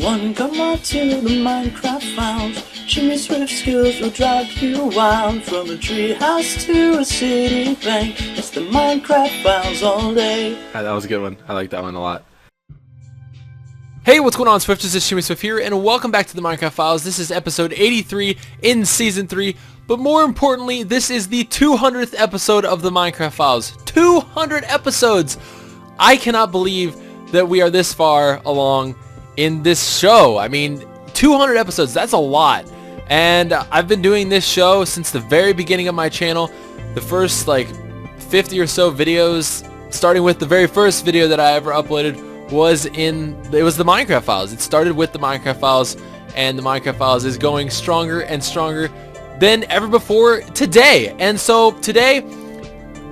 everyone, come on to the Minecraft files. Jimmy Swift skills will drive you wild. From a treehouse to a city bank, it's the Minecraft files all day. That was a good one. I like that one a lot. Hey, what's going on, Swifters? This is Jimmy Swift here, and welcome back to the Minecraft Files. This is episode 83 in Season 3, but more importantly, this is the 200th episode of the Minecraft Files. 200 episodes! I cannot believe that we are this far along in this show. I mean, 200 episodes, that's a lot. And I've been doing this show since the very beginning of my channel. The first, 50 or so videos, starting with the very first video that I ever uploaded, was the Minecraft Files. It started with the Minecraft Files, and the Minecraft Files is going stronger and stronger than ever before today. And so today,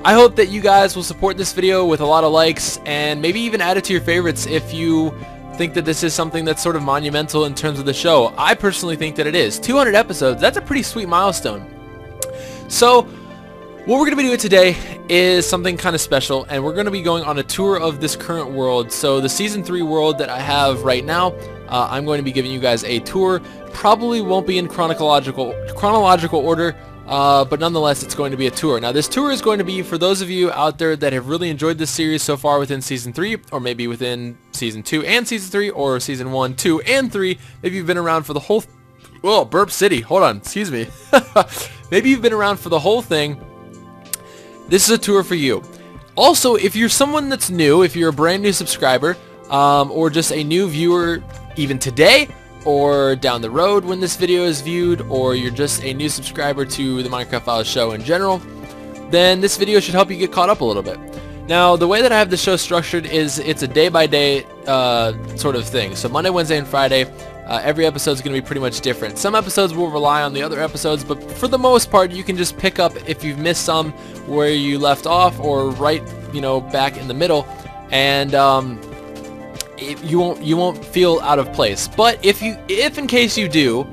I hope that you guys will support this video with a lot of likes, and maybe even add it to your favorites if you think that this is something that's sort of monumental in terms of the show. I personally think that it is. 200 episodes, that's a pretty sweet milestone. So what we're going to be doing today is something kind of special, and we're going to be going on a tour of this current world. So the Season 3 world that I have right now, I'm going to be giving you guys a tour. Probably won't be in chronological order, but nonetheless, it's going to be a tour. Now, this tour is going to be for those of you out there that have really enjoyed this series so far within Season 3, or maybe within Season 2 and Season 3, or Season 1, 2, and 3. Maybe you've been around for the whole... Whoa, Burp City. Hold on. Excuse me. Maybe you've been around for the whole thing. This is a tour for you. Also, if you're someone that's new, if you're a brand new subscriber, or just a new viewer even today, or down the road when this video is viewed, or you're just a new subscriber to the Minecraft Files show in general, then this video should help you get caught up a little bit. Now, the way that I have the show structured is it's a day-by-day sort of thing. So Monday, Wednesday, and Friday, every episode is going to be pretty much different. Some episodes will rely on the other episodes, but for the most part, you can just pick up if you've missed some where you left off, or right, back in the middle, and you won't feel out of place. But if in case you do,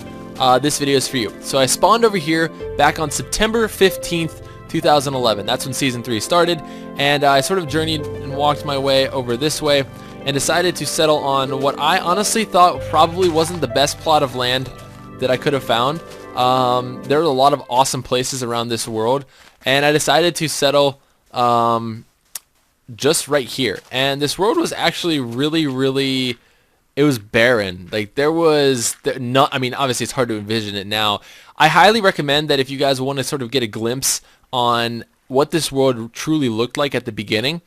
this video is for you. So I spawned over here back on September 15th, 2011. That's when Season 3 started, and I sort of journeyed and walked my way over this way, and decided to settle on what I honestly thought probably wasn't the best plot of land that I could have found. There are a lot of awesome places around this world, and I decided to settle just right here. And this world was actually really, it was barren. I mean, obviously it's hard to envision it now. I highly recommend that if you guys want to sort of get a glimpse on what this world truly looked like at the beginning,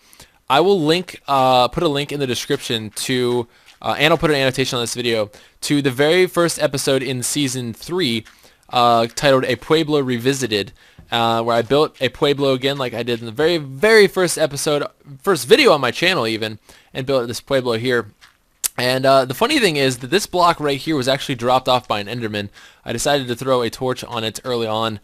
I will put a link in the description to, and I'll put an annotation on this video, to the very first episode in Season 3, titled A Pueblo Revisited, where I built a Pueblo again like I did in the very first episode, first video on my channel even, and built this Pueblo here. And the funny thing is that this block right here was actually dropped off by an Enderman. I decided to throw a torch on it early on,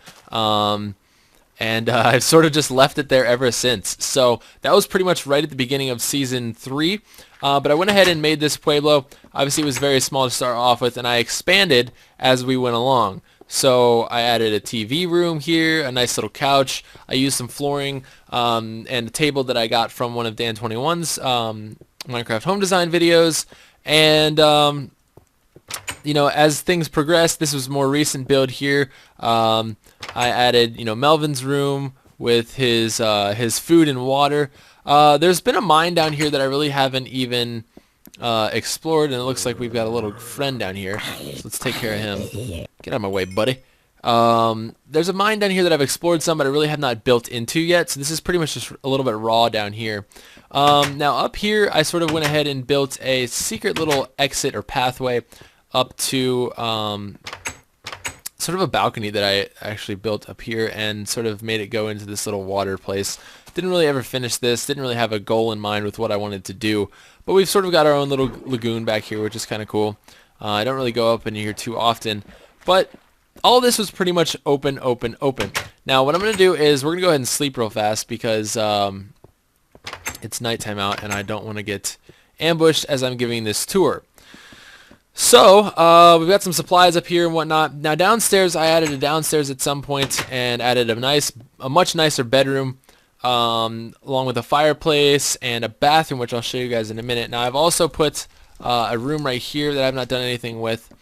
and I've sort of just left it there ever since. So that was pretty much right at the beginning of Season 3. But I went ahead and made this Pueblo. Obviously it was very small to start off with, and I expanded as we went along. So I added a TV room here, a nice little couch. I used some flooring, and a table that I got from one of Dan21's Minecraft home design videos. And as things progressed, this was a more recent build here. I added, Melvin's room with his food and water. There's been a mine down here that I really haven't even explored, and it looks like we've got a little friend down here. So let's take care of him. Get out of my way, buddy. There's a mine down here that I've explored some, but I really have not built into yet. So this is pretty much just a little bit raw down here. Now up here, I sort of went ahead and built a secret little exit or pathway up to sort of a balcony that I actually built up here, and sort of made it go into this little water place. Didn't really ever finish this, didn't really have a goal in mind with what I wanted to do, but we've sort of got our own little lagoon back here, which is kind of cool. I don't really go up in here too often, but all this was pretty much open. Now what I'm going to do is we're going to go ahead and sleep real fast, because it's nighttime out and I don't want to get ambushed as I'm giving this tour. So we've got some supplies up here and whatnot. Now downstairs, I added a downstairs at some point and added a much nicer bedroom, along with a fireplace and a bathroom, which I'll show you guys in a minute. Now I've also put a room right here that I've not done anything with.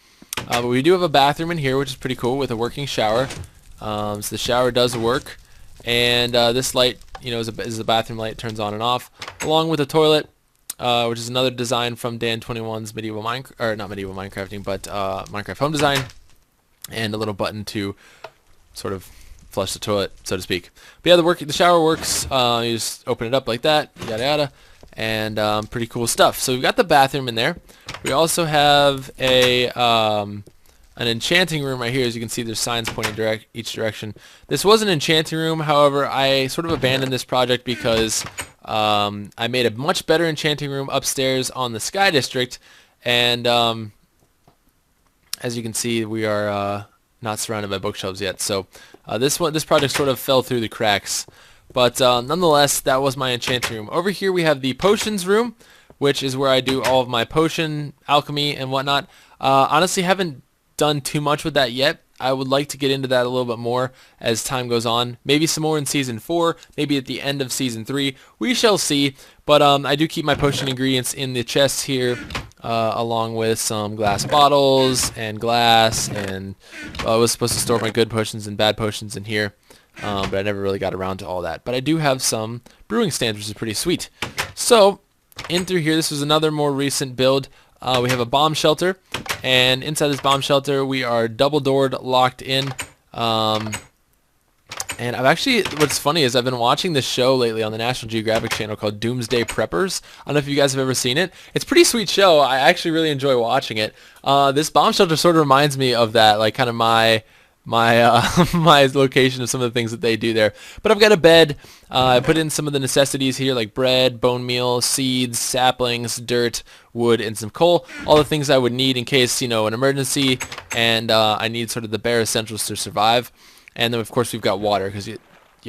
But we do have a bathroom in here, which is pretty cool, with a working shower. So the shower does work. And this light, you know, is a bathroom light, turns on and off, along with a toilet, which is another design from Dan21's medieval not medieval Minecrafting, but Minecraft home design, and a little button to sort of flush the toilet, so to speak. But yeah, the shower works. You just open it up like that, yada yada, and pretty cool stuff. So we've got the bathroom in there. We also have an enchanting room right here. As you can see, there's signs pointing each direction. This was an enchanting room, however, I sort of abandoned this project because I made a much better enchanting room upstairs on the Sky District, and as you can see, we are not surrounded by bookshelves yet. So this project sort of fell through the cracks. But nonetheless, that was my enchanting room. Over here we have the potions room, which is where I do all of my potion alchemy and whatnot. Honestly, haven't done too much with that yet. I would like to get into that a little bit more as time goes on. Maybe some more in Season 4, maybe at the end of Season 3. We shall see. But I do keep my potion ingredients in the chests here, along with some glass bottles and glass. And I was supposed to store my good potions and bad potions in here, but I never really got around to all that. But I do have some brewing stands, which is pretty sweet. So in through here, this was another more recent build. We have a bomb shelter, and inside this bomb shelter we are double doored, locked in. And I've actually, what's funny is I've been watching this show lately on the National Geographic channel called Doomsday Preppers. I don't know if you guys have ever seen it. It's a pretty sweet show. I actually really enjoy watching it. This bomb shelter sort of reminds me of that, like kind of my my location of some of the things that they do there. But I've got a bed. I put in some of the necessities here, like bread, bone meal, seeds, saplings, dirt, wood, and some coal. All the things I would need in case, you know, an emergency, and I need sort of the bare essentials to survive. And then of course we've got water, because you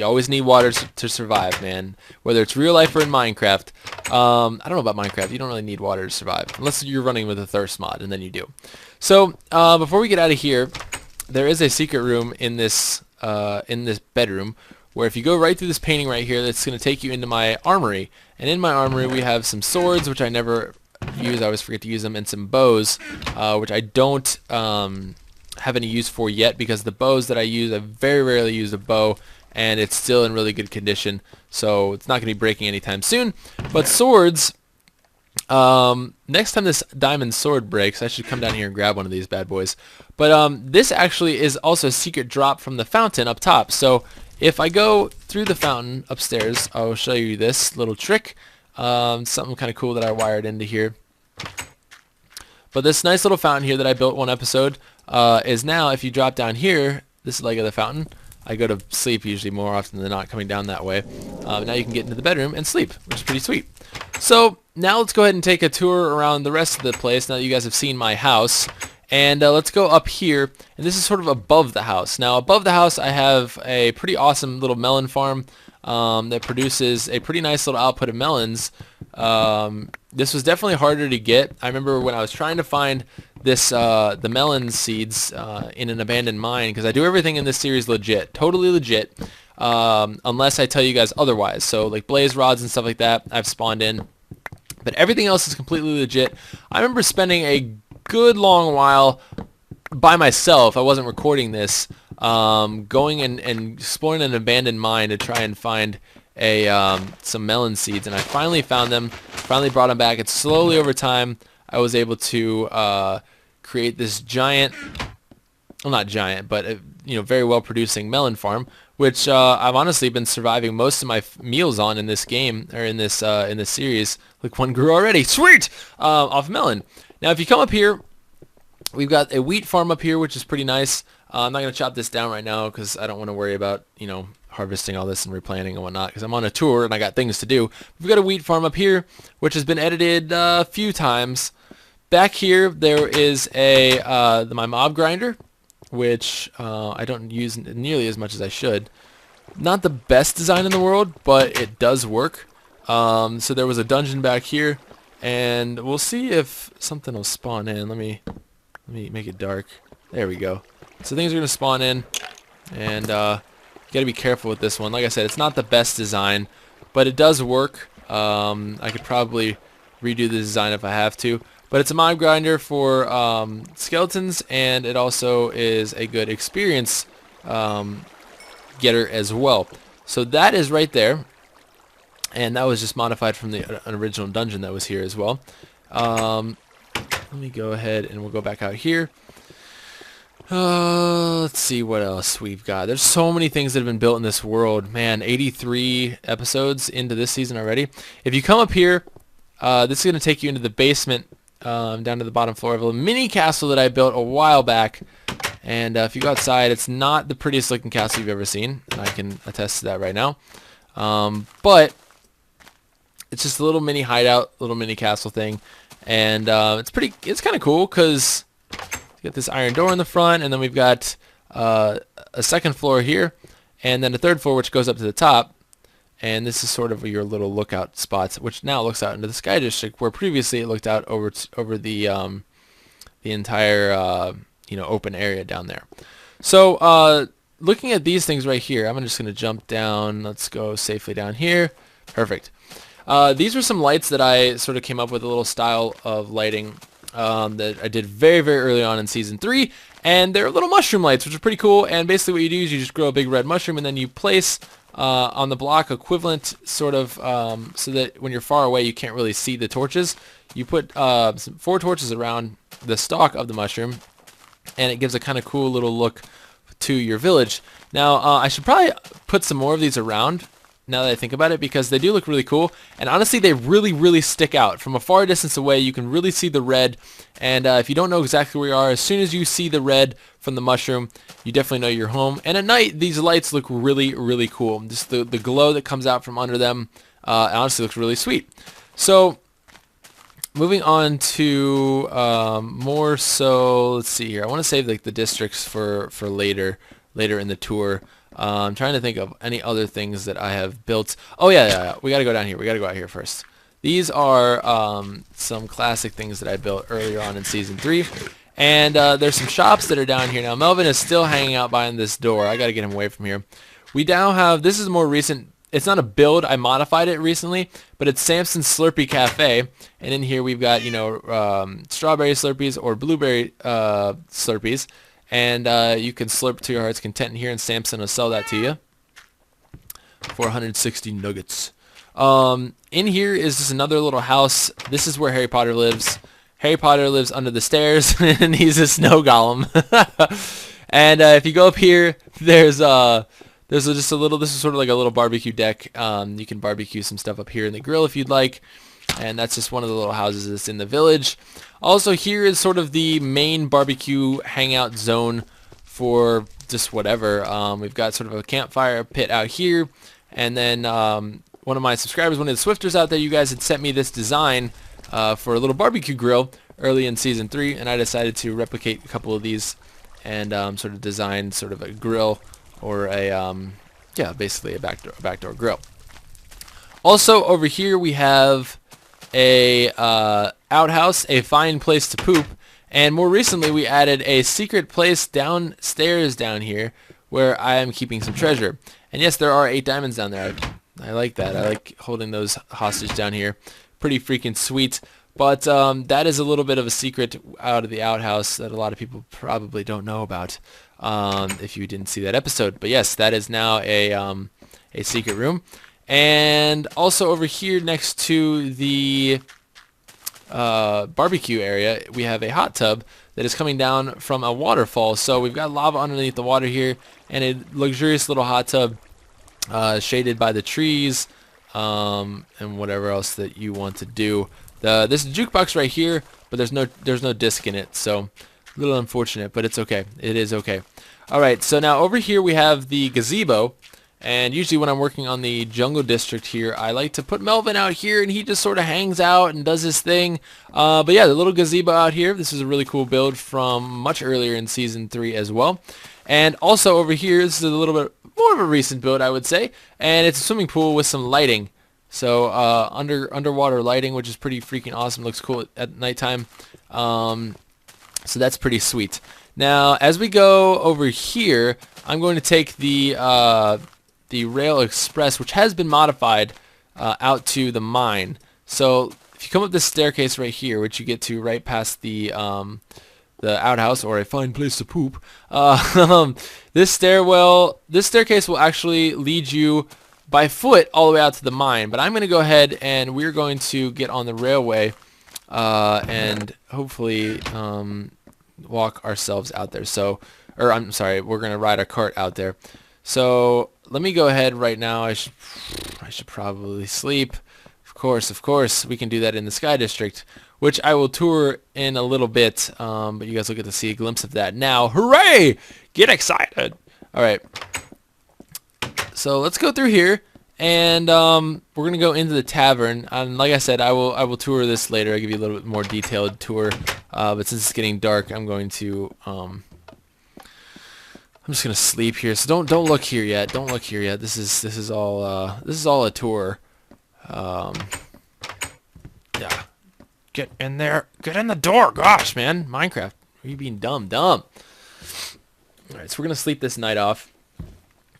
always need water to survive, man. Whether it's real life or in Minecraft. I don't know about Minecraft. You don't really need water to survive, unless you're running with a thirst mod, and then you do. So before we get out of here, there is a secret room in this bedroom, where if you go right through this painting right here, that's going to take you into my armory. And in my armory we have some swords, which I never use. I always forget to use them, and some bows, which I don't have any use for yet, because the bows that I use, I very rarely use a bow, and it's still in really good condition, so it's not going to be breaking anytime soon. But swords, next time this diamond sword breaks, I should come down here and grab one of these bad boys. But this actually is also a secret drop from the fountain up top. So if I go through the fountain upstairs, I'll show you this little trick. Something kind of cool that I wired into here. But this nice little fountain here that I built one episode is now, if you drop down here, this leg of the fountain, I go to sleep usually more often than not coming down that way. Now you can get into the bedroom and sleep, which is pretty sweet. So now let's go ahead and take a tour around the rest of the place now that you guys have seen my house. And let's go up here, and this is sort of above the house. Now above the house I have a pretty awesome little melon farm that produces a pretty nice little output of melons. This was definitely harder to get. I remember when I was trying to find this the melon seeds in an abandoned mine, because I do everything in this series legit, totally legit, unless I tell you guys otherwise. So like blaze rods and stuff like that I've spawned in, but everything else is completely legit. I remember spending a good long while by myself, I wasn't recording this, going and exploring an abandoned mine to try and find some melon seeds, and I finally found them, finally brought them back, and slowly over time I was able to create this giant, well not giant, but you know, very well producing melon farm, which I've honestly been surviving most of my meals on in this game, or in this series. Look, one grew already, sweet, off melon. Now if you come up here, we've got a wheat farm up here, which is pretty nice. I'm not going to chop this down right now because I don't want to worry about, you know, harvesting all this and replanting and whatnot, because I'm on a tour and I got things to do. We've got a wheat farm up here, which has been edited a few times. Back here there is my mob grinder, which I don't use nearly as much as I should. Not the best design in the world, but it does work. So there was a dungeon back here, and we'll see if something will spawn in. Let me make it dark. There we go. So things are going to spawn in, and you got to be careful with this one. Like I said, it's not the best design, but it does work. I could probably redo the design if I have to. But it's a mob grinder for skeletons, and it also is a good experience getter as well. So that is right there, and that was just modified from the original dungeon that was here as well. Let me go ahead and we'll go back out here. Let's see what else we've got. There's so many things that have been built in this world. Man, 83 episodes into this season already. If you come up here, this is going to take you into the basement, down to the bottom floor of a mini castle that I built a while back. And if you go outside, it's not the prettiest looking castle you've ever seen. I can attest to that right now. But it's just a little mini hideout, little mini castle thing. And it's kind of cool because you got this iron door in the front, and then we've got a second floor here, and then a third floor which goes up to the top. And this is sort of your little lookout spots, which now looks out into the Sky District, where previously it looked out over the entire open area down there. So looking at these things right here, I'm just going to jump down. Let's go safely down here. Perfect. These were some lights that I sort of came up with, a little style of lighting that I did very, very early on in Season 3, and they're little mushroom lights, which are pretty cool. And basically what you do is you just grow a big red mushroom, and then you place on the block equivalent sort of so that when you're far away you can't really see the torches. You put 4 torches around the stalk of the mushroom, and it gives a kind of cool little look to your village. Now I should probably put some more of these around now that I think about it, because they do look really cool, and honestly they really, really stick out. From a far distance away you can really see the red, and if you don't know exactly where you are, as soon as you see the red from the mushroom, you definitely know you're home. And at night these lights look really, really cool. Just the glow that comes out from under them honestly looks really sweet. So moving on to more so, let's see here. I want to save like the districts for later in the tour. I'm trying to think of any other things that I have built. Oh yeah. We got to go down here. We got to go out here first. These are some classic things that I built earlier on in Season 3. And there's some shops that are down here. Now Melvin is still hanging out behind this door. I got to get him away from here. We now have, this is more recent. It's not a build. I modified it recently, but it's Samson's Slurpee Cafe. And in here we've got, strawberry Slurpees or blueberry Slurpees. And you can slurp to your heart's content in here, and Samson will sell that to you for 160 nuggets. In here is just another little house. This is where Harry Potter lives. Harry Potter lives under the stairs, and he's a snow golem. And if you go up here, there's just a little. This is sort of like a little barbecue deck. You can barbecue some stuff up here in the grill if you'd like. And that's just one of the little houses that's in the village. Also, here is sort of the main barbecue hangout zone for just whatever. We've got sort of a campfire pit out here, and then one of my subscribers, one of the Swifters out there, you guys had sent me this design for a little barbecue grill early in Season 3, and I decided to replicate a couple of these and sort of design sort of a grill, or a basically a backdoor grill. Also over here we have a outhouse, a fine place to poop, and more recently we added a secret place downstairs down here where I am keeping some treasure. And yes, there are 8 diamonds down there. I like that. I like holding those hostage down here. Pretty freaking sweet. But that is a little bit of a secret out of the outhouse that a lot of people probably don't know about if you didn't see that episode. But yes, that is now a secret room. And also over here next to the barbecue area, we have a hot tub that is coming down from a waterfall. So we've got lava underneath the water here, and a luxurious little hot tub shaded by the trees, and whatever else that you want to do. This is a jukebox right here, but there's no disc in it, so a little unfortunate, but it's okay. It is okay. All right, so now over here we have the gazebo. And usually when I'm working on the jungle district here, I like to put Melvin out here, and he just sort of hangs out and does his thing. But yeah, the little gazebo out here, this is a really cool build from much earlier in Season 3 as well. And also over here, this is a little bit more of a recent build, I would say. And it's a swimming pool with some lighting. So underwater lighting, which is pretty freaking awesome. Looks cool at nighttime. So that's pretty sweet. Now, as we go over here, I'm going to take the Rail Express, which has been modified, out to the mine. So if you come up this staircase right here, which you get to right past the outhouse, or a fine place to poop, this staircase will actually lead you by foot all the way out to the mine. But I'm going to go ahead and we're going to get on the railway and hopefully walk ourselves out there. Or I'm sorry, we're going to ride a cart out there. So let me go ahead right now. I should probably sleep. Of course, we can do that in the Sky District, which I will tour in a little bit, but you guys will get to see a glimpse of that now. Hooray! Get excited! Alright, so let's go through here, and we're going to go into the tavern, and like I said, I will tour this later. I'll give you a little bit more detailed tour, but since it's getting dark, I'm going to, I'm just going to sleep here, so don't look here yet. Don't look here yet. This is all a tour. Yeah. Get in there. Get in the door. Gosh, man. Minecraft. Are you being dumb? Alright, so we're going to sleep this night off.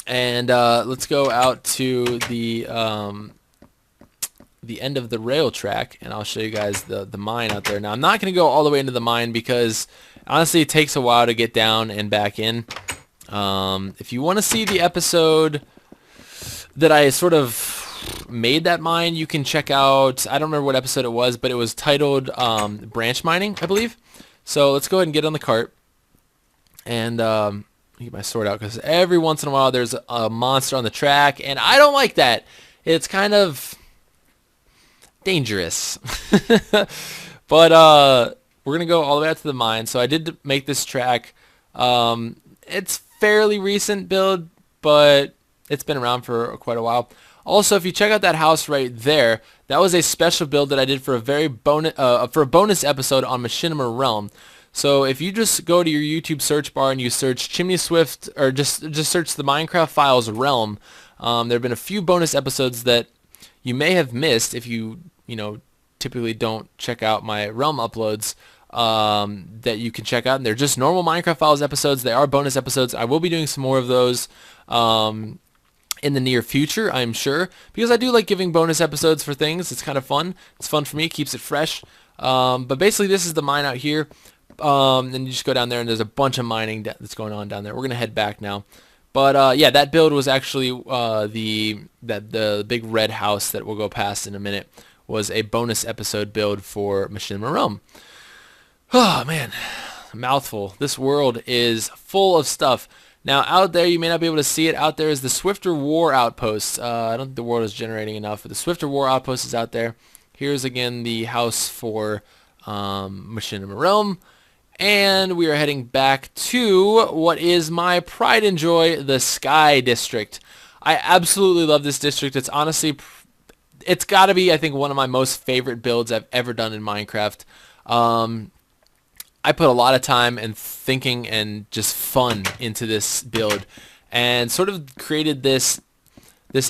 And let's go out to the end of the rail track, and I'll show you guys the mine out there. Now, I'm not going to go all the way into the mine because, honestly, it takes a while to get down and back in. If you want to see the episode that I sort of made that mine, you can check out, I don't remember what episode it was, but it was titled branch mining, I believe. So let's go ahead and get on the cart, and get my sword out, because every once in a while there's a monster on the track, and I don't like that. It's kind of dangerous. But we're gonna go all the way out to the mine. So I did make this track. It's fairly recent build, but it's been around for quite a while. Also, if you check out that house right there, that was a special build that I did for a bonus episode on Machinima Realm. So if you just go to your YouTube search bar and you search Chimney Swift, or just search the Minecraft Files Realm, there have been a few bonus episodes that you may have missed if you typically don't check out my Realm uploads, that you can check out. And they're just normal Minecraft Files episodes. They are bonus episodes. I will be doing some more of those in the near future, I'm sure, because I do like giving bonus episodes for things. It's kind of fun. It's fun for me. It keeps it fresh. But basically, this is the mine out here. And you just go down there, and there's a bunch of mining that's going on down there. We're gonna head back now. But yeah, that build was actually the big red house that we'll go past in a minute was a bonus episode build for Machinima Realm. Oh man, mouthful. This world is full of stuff. Now out there, you may not be able to see it. Out there is the Swifter War Outpost. I don't think the world is generating enough, but the Swifter War Outpost is out there. Here's again the house for Machinima Realm. And we are heading back to what is my pride and joy, the Sky District. I absolutely love this district. It's honestly, it's got to be, I think, one of my most favorite builds I've ever done in Minecraft. I put a lot of time and thinking and just fun into this build, and sort of created this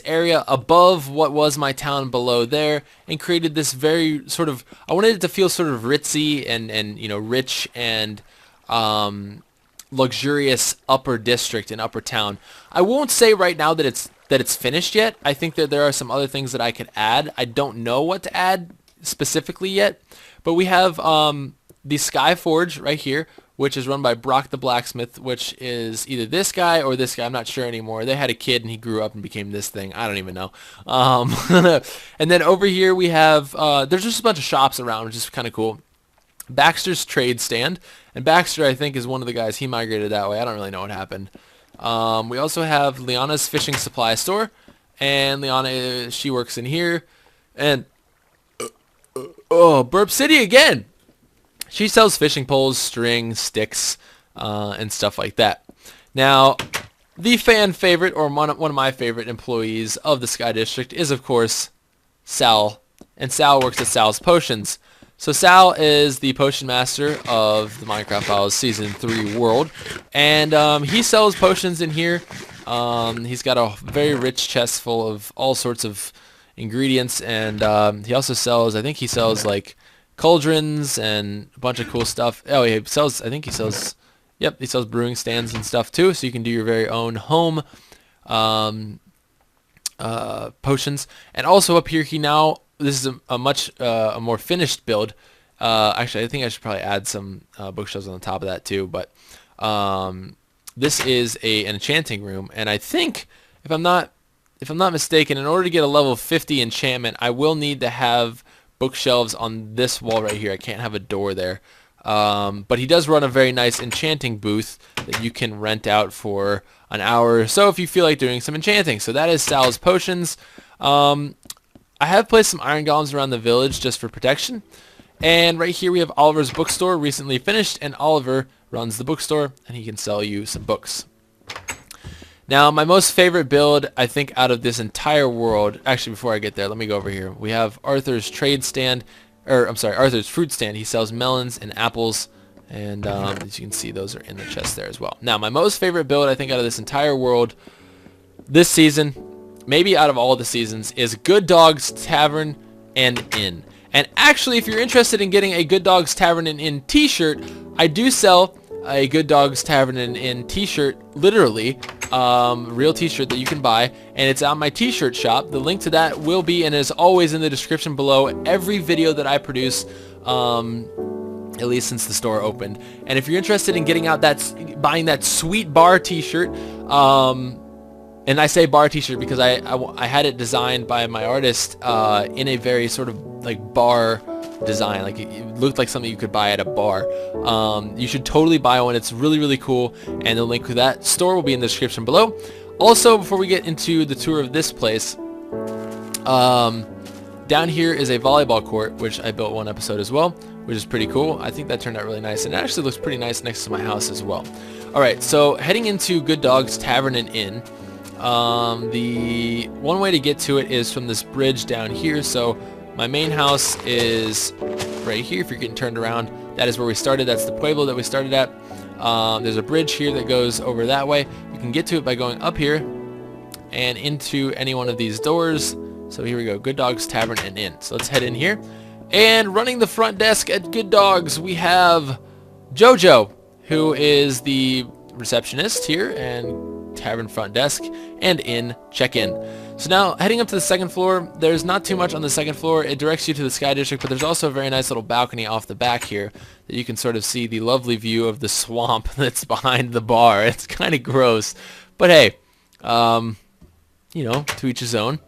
area above what was my town below there, and created this very sort of, I wanted it to feel sort of ritzy and rich and luxurious upper district and upper town. I won't say right now that it's finished yet. I think that there are some other things that I could add. I don't know what to add specifically yet, but we have the Sky Forge right here, which is run by Brock the Blacksmith, which is either this guy or this guy. I'm not sure anymore. They had a kid and he grew up and became this thing. I don't even know. And then over here we have, there's just a bunch of shops around, which is kind of cool. Baxter's Trade Stand. And Baxter, I think, is one of the guys. He migrated that way. I don't really know what happened. We also have Liana's Fishing Supply Store. And Liana, she works in here. And, Burp City again! She sells fishing poles, string, sticks, and stuff like that. Now, the fan favorite, or one of my favorite employees of the Sky District is, of course, Sal. And Sal works at Sal's Potions. So Sal is the potion master of the Minecraft Files Season 3 world. And he sells potions in here. He's got a very rich chest full of all sorts of ingredients. And he also sells, I think he sells, like, cauldrons and a bunch of cool stuff. Oh, he sells, I think he sells, yep, he sells brewing stands and stuff too, so you can do your very own home potions. And also up here, he now this is a much a more finished build. Actually, I think I should probably add some bookshelves on the top of that too. But this is an enchanting room, and I think if I'm not mistaken, in order to get a level 50 enchantment, I will need to have bookshelves on this wall right here. I can't have a door there. But he does run a very nice enchanting booth that you can rent out for an hour or so if you feel like doing some enchanting. So that is Sal's Potions. I have placed some iron golems around the village just for protection. And right here we have Oliver's bookstore, recently finished, and Oliver runs the bookstore and he can sell you some books. Now, my most favorite build, I think, out of this entire world, actually before I get there, let me go over here. We have Arthur's trade stand, or I'm sorry, Arthur's fruit stand. He sells melons and apples, and as you can see, those are in the chest there as well. Now, my most favorite build, I think, out of this entire world this season, maybe out of all the seasons, is Good Dogs Tavern and Inn. And actually, if you're interested in getting a Good Dogs Tavern and Inn t-shirt, I do sell a Good Dogs Tavern and Inn t-shirt, literally, real t-shirt that you can buy, and it's on my t-shirt shop. The link to that will be, and is always, in the description below every video that I produce, at least since the store opened. And if you're interested in getting out buying that sweet bar t-shirt, and I say bar t-shirt because I had it designed by my artist in a very sort of like bar design, like it looked like something you could buy at a bar. You should totally buy one. It's really, really cool, and the link to that store will be in the description below. Also, before we get into the tour of this place, down here is a volleyball court, which I built one episode as well, which is pretty cool. I think that turned out really nice, and it actually looks pretty nice next to my house as well. Alright, so heading into Good Dogs Tavern and Inn, the one way to get to it is from this bridge down here. So my main house is right here. If you're getting turned around, that is where we started. That's the pueblo that we started at. There's a bridge here that goes over that way. You can get to it by going up here and into any one of these doors. So here we go, Good Dogs Tavern and Inn. So let's head in here. And running the front desk at Good Dogs, we have Jojo, who is the receptionist here and tavern front desk and inn check-in. So now heading up to the second floor, there's not too much on the second floor. It directs you to the Sky District, but there's also a very nice little balcony off the back here that you can sort of see the lovely view of the swamp that's behind the bar. It's kind of gross, but hey, you know, to each his own.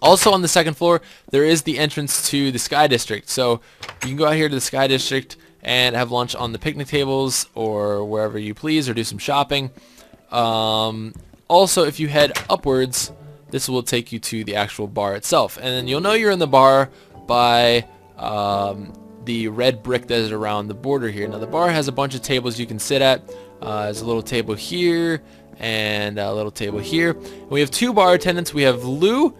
Also on the second floor, there is the entrance to the Sky District. So you can go out here to the Sky District and have lunch on the picnic tables or wherever you please, or do some shopping. Also, if you head upwards, this will take you to the actual bar itself. And then you'll know you're in the bar by the red brick that is around the border here. Now the bar has a bunch of tables you can sit at. There's a little table here and a little table here. And we have two bar attendants. We have Lou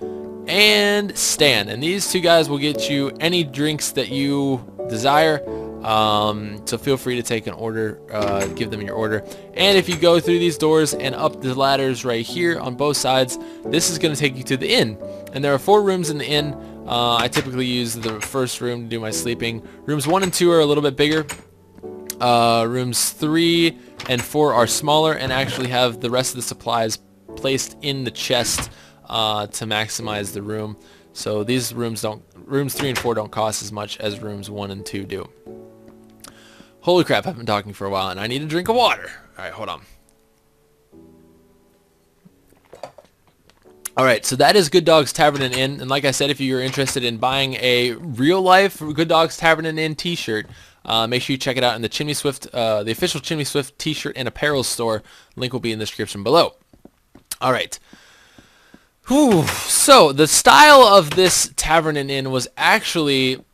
and Stan, and these two guys will get you any drinks that you desire. So feel free to take an order, give them your order. And if you go through these doors and up the ladders right here on both sides, this is going to take you to the inn. And there are 4 rooms in the inn. I typically use the first room to do my sleeping. Rooms 1 and 2 are a little bit bigger. Rooms 3 and 4 are smaller and actually have the rest of the supplies placed in the chest to maximize the room. So these rooms 3 and 4 don't cost as much as rooms 1 and 2 do. Holy crap, I've been talking for a while and I need a drink of water. Alright, hold on. Alright, so that is Good Dogs Tavern and Inn. And like I said, if you're interested in buying a real life Good Dogs Tavern and Inn t-shirt, make sure you check it out in the Chimney Swift, the official Chimney Swift t-shirt and apparel store. Link will be in the description below. Alright. So the style of this tavern and inn was actually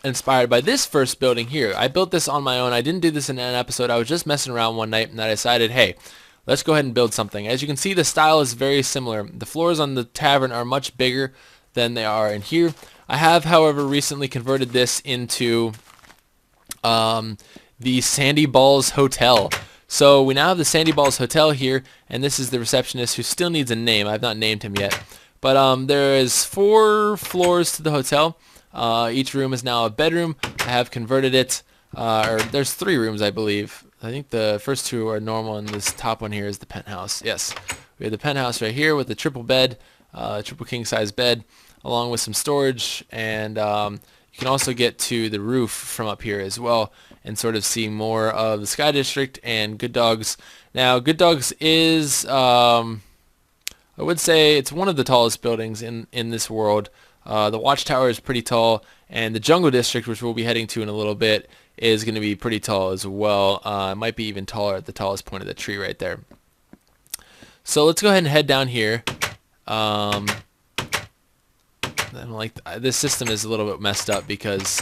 inspired by this first building here. I built this on my own. I didn't do this in an episode. I was just messing around one night and I decided, hey, let's go ahead and build something. As you can see, the style is very similar. The floors on the tavern are much bigger than they are in here. I have, however, recently converted this into the Sandy Balls Hotel. So we now have the Sandy Balls Hotel here, and this is the receptionist who still needs a name. I've not named him yet. But there is 4 floors to the hotel. Each room is now a bedroom. I have converted it, or there's 3 rooms, I believe. I think the first 2 are normal, and this top one here is the penthouse. Yes, we have the penthouse right here with the triple bed, triple king size bed. along with some storage, and you can also get to the roof from up here as well and sort of see more of the Sky District and Good Dogs. Now, Good Dogs is, I would say it's one of the tallest buildings in this world. The Watchtower is pretty tall, and the Jungle District, which we'll be heading to in a little bit, is going to be pretty tall as well. It might be even taller at the tallest point of the tree right there. So let's go ahead and head down here. This system is a little bit messed up because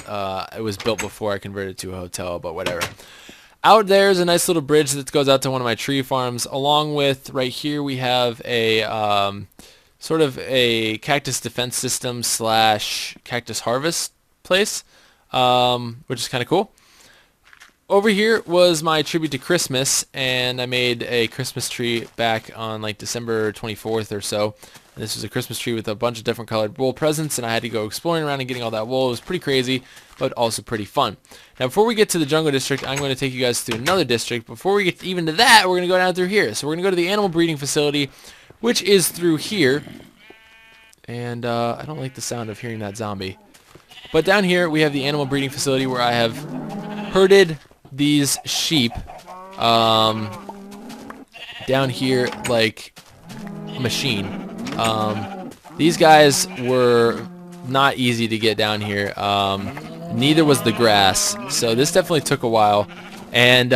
it was built before I converted it to a hotel, but whatever. Out there is a nice little bridge that goes out to one of my tree farms. Along with right here we have a sort of a cactus defense system / cactus harvest place, which is kind of cool. Over here was my tribute to Christmas, and I made a Christmas tree back on like December 24th or so. And this was a Christmas tree with a bunch of different colored wool presents, and I had to go exploring around and getting all that wool. It was pretty crazy, but also pretty fun. Now, before we get to the Jungle District, I'm going to take you guys through another district. Before we get even to that, we're going to go down through here. So we're going to go to the animal breeding facility, which is through here. And I don't like the sound of hearing that zombie. But down here, we have the animal breeding facility where I have herded these sheep down here like a machine. These guys were not easy to get down here. Neither was the grass, so this definitely took a while. And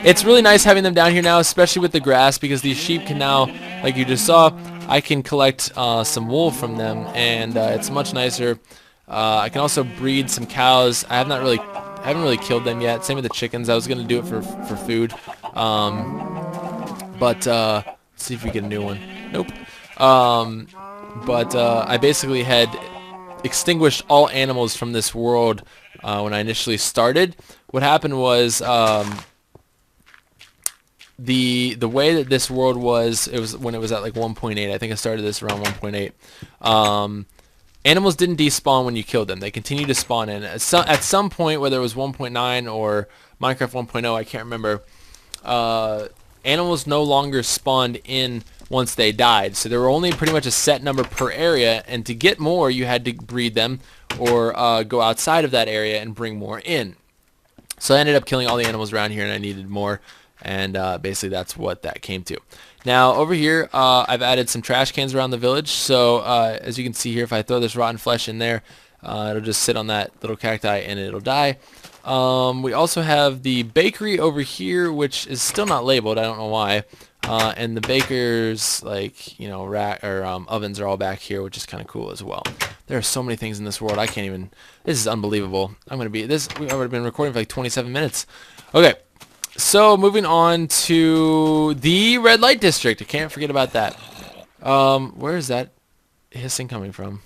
it's really nice having them down here now, especially with the grass, because these sheep can now, like you just saw, I can collect some wool from them, and it's much nicer. I can also breed some cows. I haven't really killed them yet. Same with the chickens. I was gonna do it for food, but let's see if we get a new one. Nope. But I basically had extinguished all animals from this world when I initially started. What happened was the way that this world was, it was when it was at like 1.8. I think I started this around 1.8. Animals didn't despawn when you killed them. They continued to spawn in. At some point, whether it was 1.9 or Minecraft 1.0, I can't remember, animals no longer spawned in once they died. So there were only pretty much a set number per area, and to get more, you had to breed them or go outside of that area and bring more in. So I ended up killing all the animals around here, and I needed more, and basically that's what that came to. Now over here, I've added some trash cans around the village. So as you can see here, if I throw this rotten flesh in there, it'll just sit on that little cacti and it'll die. We also have the bakery over here, which is still not labeled. I don't know why. And the baker's ovens are all back here, which is kind of cool as well. There are so many things in this world. I can't even. This is unbelievable. I would have been recording for like 27 minutes. Okay. So moving on to the red light district. I can't forget about that. Where is that hissing coming from?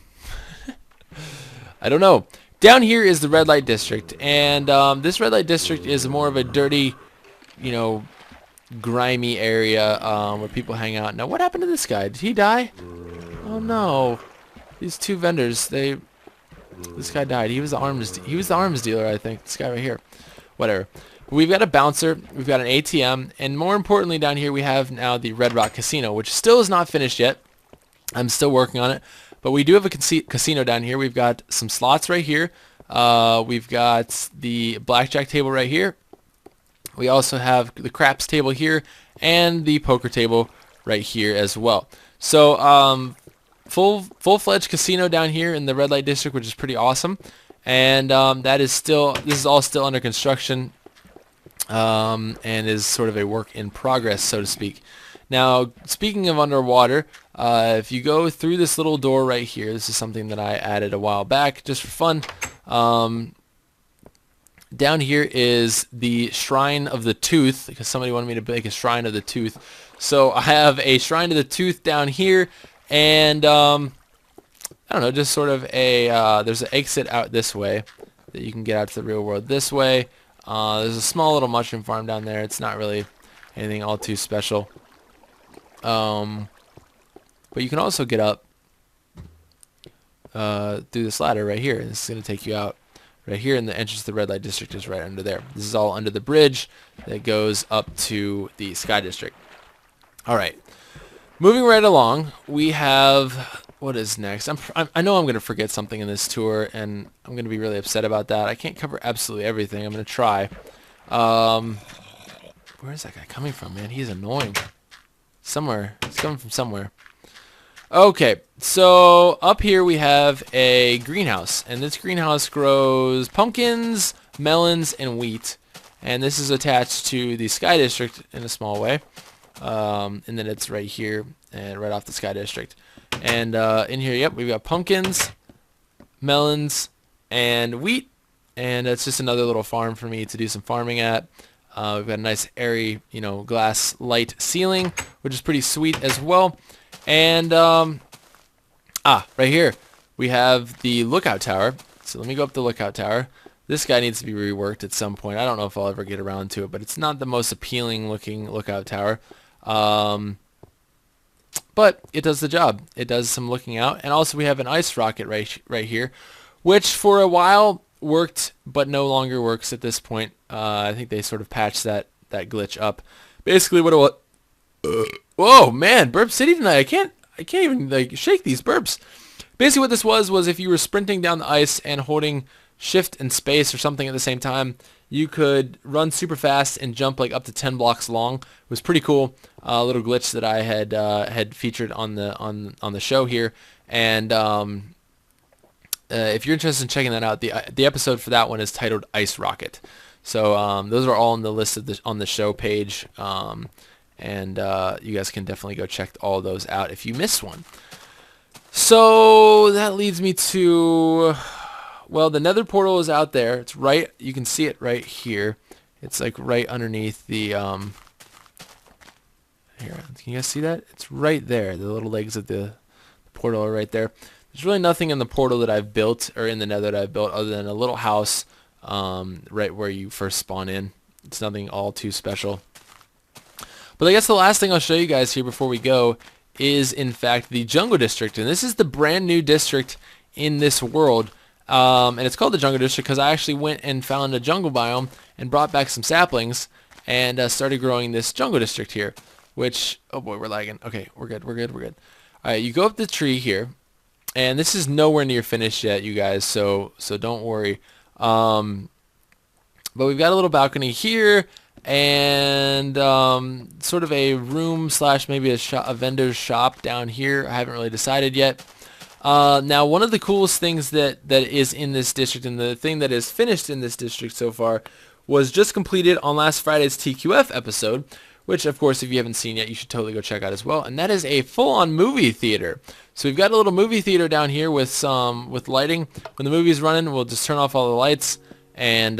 I don't know. Down here is the red light district, and this red light district is more of a dirty, grimy area where people hang out. Now, what happened to this guy? Did he die? Oh no! These two vendors. This guy died. He was the arms dealer, I think. This guy right here. Whatever. We've got a bouncer, we've got an ATM, and more importantly down here we have now the Red Rock Casino, which still is not finished yet. I'm still working on it, but we do have a casino down here. We've got some slots right here. We've got the blackjack table right here. We also have the craps table here and the poker table right here as well. So full-fledged casino down here in the red light district, which is pretty awesome. And this is all still under construction. And is sort of a work in progress, so to speak. Now, speaking of underwater, if you go through this little door right here, this is something that I added a while back just for fun. Down here is the Shrine of the Tooth, because somebody wanted me to make a Shrine of the Tooth. So I have a Shrine of the Tooth down here, and I don't know, just sort of there's an exit out this way that you can get out to the real world this way. There's a small little mushroom farm down there. It's not really anything all too special. But you can also get up through this ladder right here. This is going to take you out right here, and the entrance to the red light district is right under there. This is all under the bridge that goes up to the Sky District. All right. Moving right along, we have what is next? I know I'm going to forget something in this tour, and I'm going to be really upset about that. I can't cover absolutely everything. I'm going to try. Where is that guy coming from, man? He's annoying. Somewhere. He's coming from somewhere. Okay, so up here we have a greenhouse, and this greenhouse grows pumpkins, melons, and wheat. And this is attached to the Sky District in a small way. And then it's right here and right off the Sky District. And in here, yep, we've got pumpkins, melons, and wheat. And it's just another little farm for me to do some farming at. We've got a nice airy, glass light ceiling, which is pretty sweet as well. And right here we have the lookout tower. So let me go up the lookout tower. This guy needs to be reworked at some point. I don't know if I'll ever get around to it, but it's not the most appealing looking lookout tower. But it does the job. It does some looking out. And also we have an ice rocket right here, which for a while worked, but no longer works at this point. I think they sort of patched that glitch up. Basically what it was... whoa, man, Burp City tonight. I can't even shake these burps. Basically what this was if you were sprinting down the ice and holding shift and space or something at the same time, you could run super fast and jump like up to 10 blocks long. It was pretty cool. A little glitch that I had featured on the show here. And if you're interested in checking that out, the episode for that one is titled Ice Rocket. So those are all on the list on the show page. And you guys can definitely go check all those out if you missed one. So that leads me to, well, the nether portal is out there. It's right, you can see it right here. It's like right underneath the, here, can you guys see that? It's right there. The little legs of the portal are right there. There's really nothing in the portal that I've built, or in the nether that I've built, other than a little house right where you first spawn in. It's nothing all too special. But I guess the last thing I'll show you guys here before we go is, in fact, the Jungle District. And this is the brand new district in this world. And it's called the Jungle District because I actually went and found a jungle biome and brought back some saplings and started growing this Jungle District here. Which, oh boy, we're lagging. Okay, we're good. All right, you go up the tree here. And this is nowhere near finished yet, you guys, so don't worry. But we've got a little balcony here, and sort of a room / maybe a vendor's shop down here. I haven't really decided yet. Now, one of the coolest things that is in this district, and the thing that is finished in this district so far, was just completed on last Friday's TQF episode, which, of course, if you haven't seen yet, you should totally go check out as well. And that is a full-on movie theater. So we've got a little movie theater down here with lighting. When the movie's running, we'll just turn off all the lights. And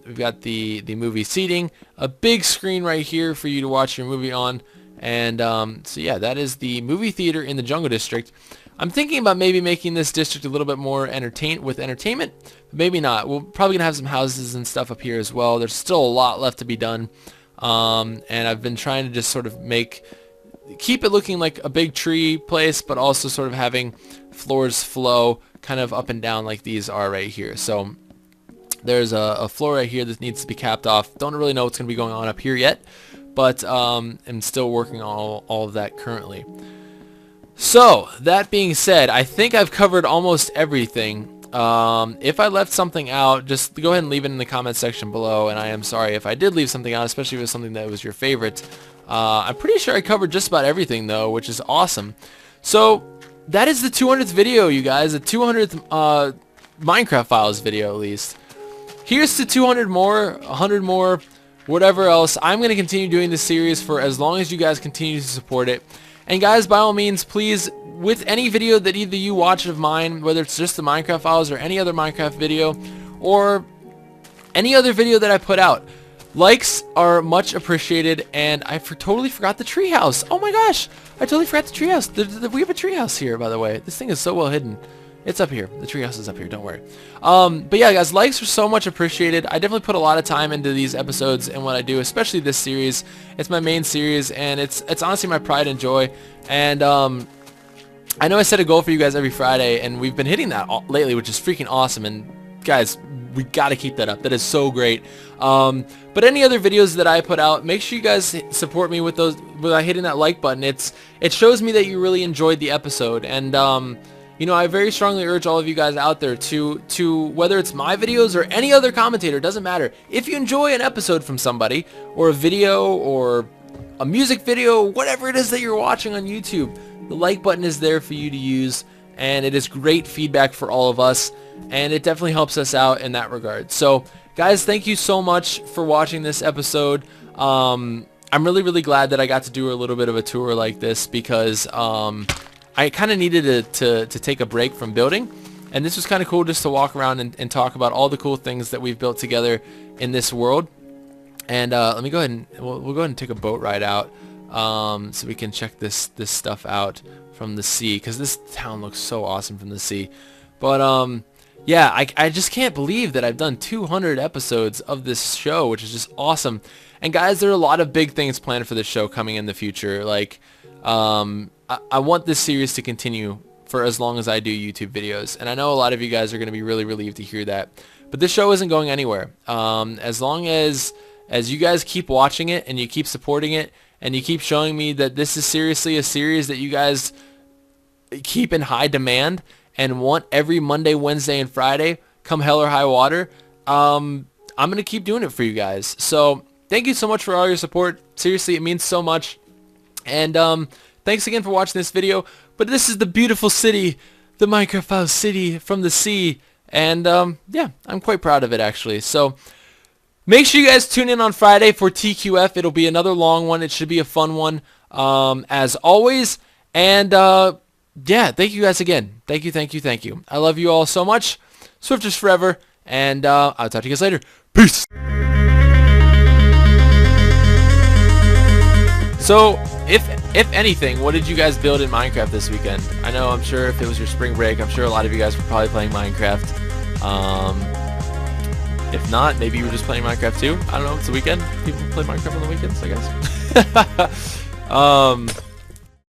we've got the movie seating, a big screen right here for you to watch your movie on. And so yeah, that is the movie theater in the Jungle District. I'm thinking about maybe making this district a little bit more entertainment, but maybe not. We're probably gonna have some houses and stuff up here as well. There's still a lot left to be done. And I've been trying to just sort of keep it looking like a big tree place, but also sort of having floors flow kind of up and down like these are right here. So there's a floor right here that needs to be capped off. Don't really know what's going to be going on up here yet, but I'm still working on all of that currently. So that being said, I think I've covered almost everything. If I left something out, just go ahead and leave it in the comment section below, and I am sorry if I did leave something out, especially if it was something that was your favorite. I'm pretty sure I covered just about everything though, which is awesome. So that is the 200th video, you guys, the 200th Minecraft Files video at least. Here's to 200 more, 100 more, whatever else. I'm going to continue doing this series for as long as you guys continue to support it. And guys, by all means, please, with any video that either you watch of mine, whether it's just the Minecraft Files or any other Minecraft video, or any other video that I put out, likes are much appreciated. And I totally forgot the treehouse. Oh my gosh, I totally forgot the treehouse. We have a treehouse here, by the way. This thing is so well hidden. It's up here. The treehouse is up here. Don't worry. But yeah, guys, likes are so much appreciated. I definitely put a lot of time into these episodes and what I do, especially this series. It's my main series, and it's honestly my pride and joy. And I know I set a goal for you guys every Friday, and we've been hitting that lately, which is freaking awesome. And guys, we gotta keep that up. That is so great. But any other videos that I put out, make sure you guys support me with those by hitting that like button. It shows me that you really enjoyed the episode, and you know, I very strongly urge all of you guys out there to whether it's my videos or any other commentator, doesn't matter. If you enjoy an episode from somebody, or a video, or a music video, whatever it is that you're watching on YouTube, the like button is there for you to use, and it is great feedback for all of us, and it definitely helps us out in that regard. So guys, thank you so much for watching this episode. I'm really glad that I got to do a little bit of a tour like this, because I kind of needed to take a break from building, and this was kind of cool just to walk around and talk about all the cool things that we've built together in this world. And let me go ahead and we'll go ahead and take a boat ride out, so we can check this stuff out from the sea, because this town looks so awesome from the sea. But yeah, I just can't believe that I've done 200 episodes of this show, which is just awesome. And guys, there are a lot of big things planned for this show coming in the future. Like I want this series to continue for as long as I do YouTube videos, and I know a lot of you guys are going to be really relieved to hear that. But this show isn't going anywhere. As long as you guys keep watching it, and you keep supporting it, and you keep showing me that this is seriously a series that you guys keep in high demand and want every Monday, Wednesday, and Friday, come hell or high water, I'm going to keep doing it for you guys. So thank you so much for all your support. Seriously, it means so much. And thanks again for watching this video. But this is the beautiful city, the Minecraft Files city from the sea. And yeah, I'm quite proud of it, actually. So make sure you guys tune in on Friday for TQF. It'll be another long one. It should be a fun one, as always. And yeah, thank you guys again. Thank you. I love you all so much. Swifters forever. And I'll talk to you guys later. Peace. So, if anything, what did you guys build in Minecraft this weekend? I know, I'm sure if it was your spring break, I'm sure a lot of you guys were probably playing Minecraft. If not, maybe you were just playing Minecraft too. I don't know, it's the weekend. People play Minecraft on the weekends, I guess.